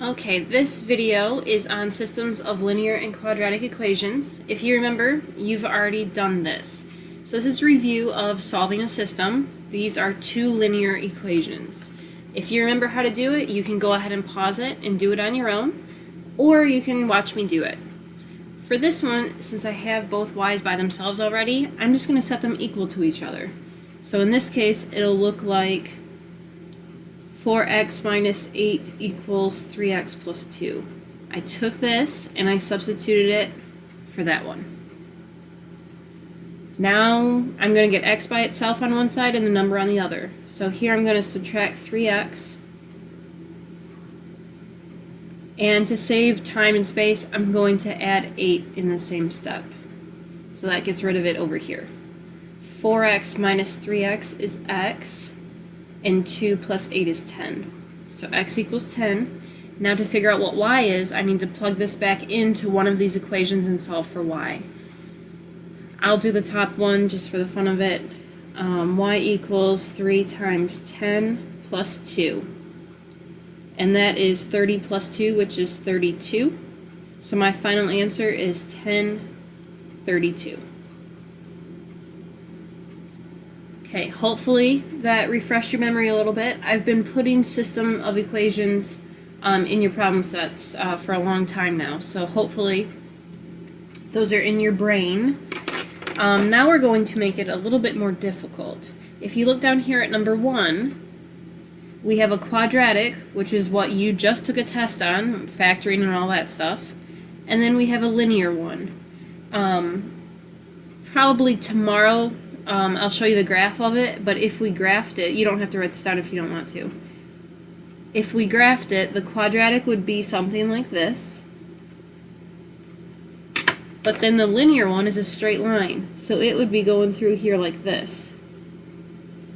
Okay, this video is on systems of linear and quadratic equations. If you remember, you've already done this. So this is a review of solving a system. These are two linear equations. If you remember how to do it, you can go ahead and pause it and do it on your own, or you can watch me do it. For this one, since I have both y's by themselves already, I'm just going to set them equal to each other. So in this case, it'll look like 4x minus 8 equals 3x plus 2. I took this and I substituted it for that one. Now I'm going to get x by itself on one side and the number on the other. So here I'm going to subtract 3x. And to save time and space, I'm going to add 8 in the same step. So that gets rid of it over here. 4x minus 3x is x. And 2 plus 8 is 10. So x equals 10. Now to figure out what y is, I need to plug this back into one of these equations and solve for y. I'll do the top one just for the fun of it. Y equals 3 times 10 plus 2. And that is 30 plus 2, which is 32. So my final answer is 1032. Okay, hopefully that refreshed your memory a little bit. I've been putting system of equations in your problem sets for a long time now, so hopefully those are in your brain. Now we're going to make it a little bit more difficult. If you look down here at number 1, we have a quadratic, which is what you just took a test on, factoring and all that stuff, and then we have a linear one. Probably tomorrow I'll show you the graph of it, but if we graphed it, you don't have to write this down if you don't want to. If we graphed it, the quadratic would be something like this, but then the linear one is a straight line, so it would be going through here like this.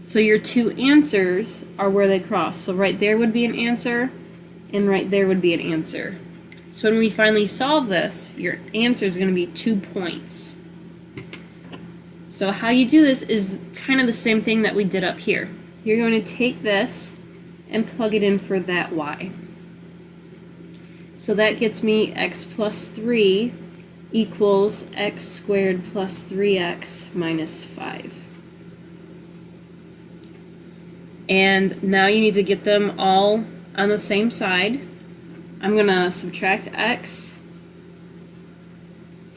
So your two answers are where they cross. So right there would be an answer, and right there would be an answer. So when we finally solve this, your answer is going to be 2 points. So how you do this is kind of the same thing that we did up here. You're going to take this and plug it in for that y. So that gets me x plus 3 equals x squared plus 3x minus 5. And now you need to get them all on the same side. I'm going to subtract x,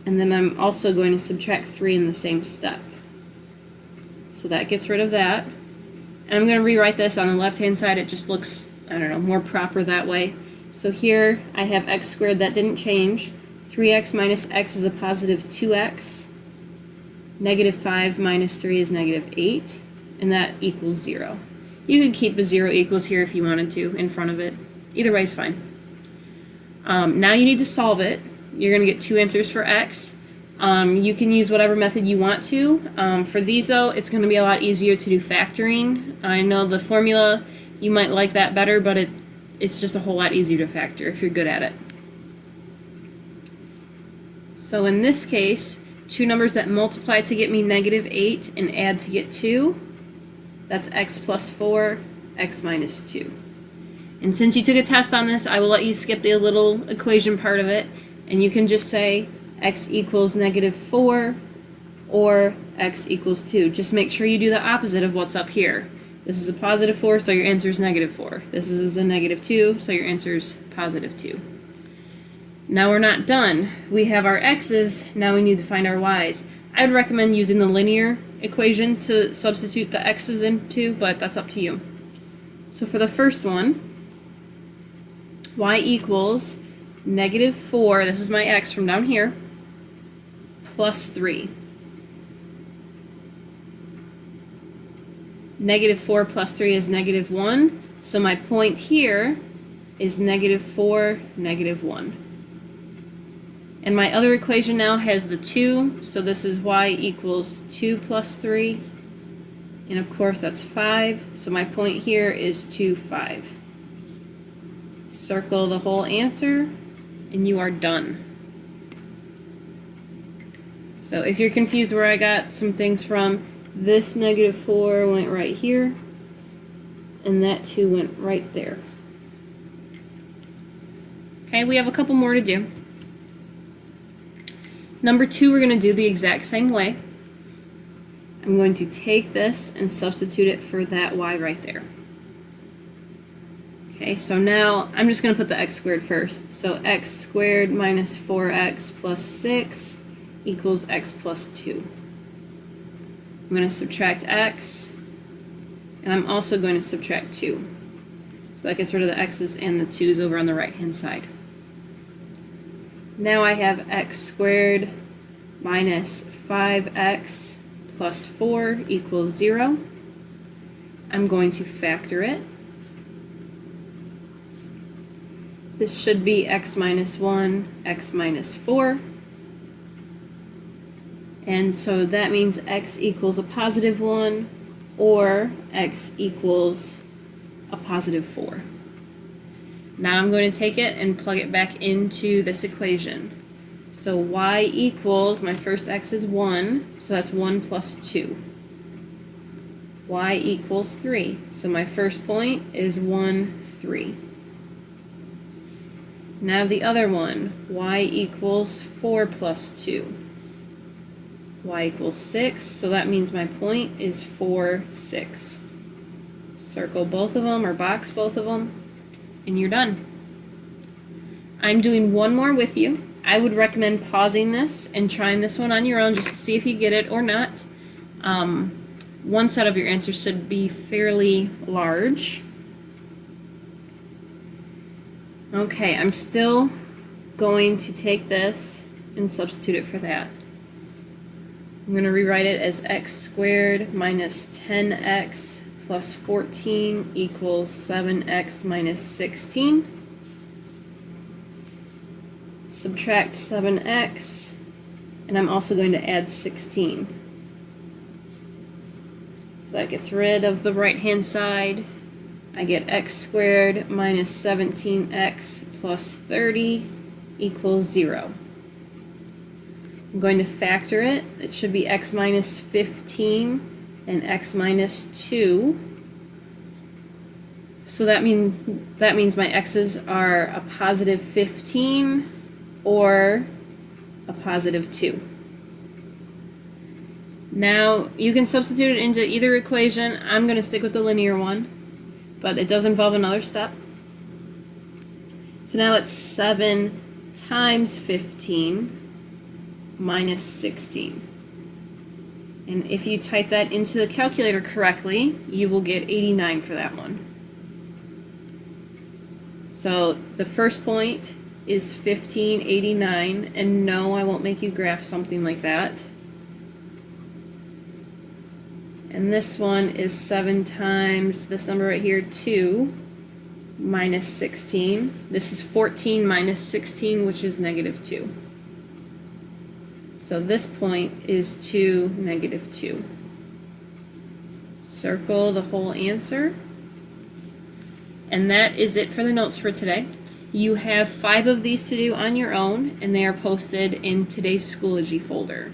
and then I'm also going to subtract 3 in the same step. So that gets rid of that. And I'm going to rewrite this on the left-hand side. It just looks, I don't know, more proper that way. So here I have x squared. That didn't change. 3x minus x is a positive 2x. Negative 5 minus 3 is negative 8. And that equals 0. You could keep the 0 equals here if you wanted to in front of it. Either way is fine. Now you need to solve it. You're going to get two answers for x. You can use whatever method you want to. For these though, it's going to be a lot easier to do factoring. I know the formula, you might like that better, but it's just a whole lot easier to factor if you're good at it. So in this case, two numbers that multiply to get me negative 8 and add to get 2, that's x plus 4, x minus 2. And since you took a test on this, I will let you skip the little equation part of it, and you can just say x equals negative 4 or x equals 2. Just make sure you do the opposite of what's up here. This is a positive 4, so your answer is negative 4. This is a negative 2, so your answer is positive 2. Now we're not done. We have our x's, now we need to find our y's. I would recommend using the linear equation to substitute the x's into, but that's up to you. So for the first one, y equals negative 4, this is my x from down here, plus 3. Negative 4 plus 3 is negative 1, so my point here is negative 4, negative 1. And my other equation now has the 2, so this is y equals 2 plus 3, and of course that's 5, so my point here is 2, 5. Circle the whole answer, and you are done. So if you're confused where I got some things from, this negative 4 went right here, and that 2 went right there. Okay, we have a couple more to do. Number 2, we're going to do the exact same way. I'm going to take this and substitute it for that y right there. Okay, so now I'm just going to put the x squared first. So x squared minus 4x plus 6 equals x plus 2. I'm going to subtract x, and I'm also going to subtract 2. So that gets rid of the x's and the 2's over on the right-hand side. Now I have x squared minus 5x plus 4 equals 0. I'm going to factor it. This should be x minus 1, x minus 4. And so that means x equals a positive 1 or x equals a positive 4. Now I'm going to take it and plug it back into this equation. So y equals, my first x is 1, so that's 1 plus 2. Y equals 3, so my first point is 1, 3. Now the other one, y equals 4 plus 2. Y equals 6, so that means my point is 4, 6. Circle both of them or box both of them, and you're done. I'm doing one more with you. I would recommend pausing this and trying this one on your own just to see if you get it or not. One set of your answers should be fairly large. Okay, I'm still going to take this and substitute it for that. I'm going to rewrite it as x squared minus 10x plus 14 equals 7x minus 16. Subtract 7x, and I'm also going to add 16. So that gets rid of the right-hand side. I get x squared minus 17x plus 30 equals 0. I'm going to factor it. It should be x minus 15 and x minus 2. So that means my x's are a positive 15 or a positive 2. Now you can substitute it into either equation. I'm going to stick with the linear one, but it does involve another step. So now it's 7 times 15 minus 16. And if you type that into the calculator correctly, you will get 89 for that one. So the first point is 1589, and no, I won't make you graph something like that. And this one is 7 times this number right here, 2, minus 16. This is 14 minus 16, which is negative 2. So this point is 2, negative 2. Circle the whole answer. And that is it for the notes for today. You have 5 of these to do on your own, and they are posted in today's Schoology folder.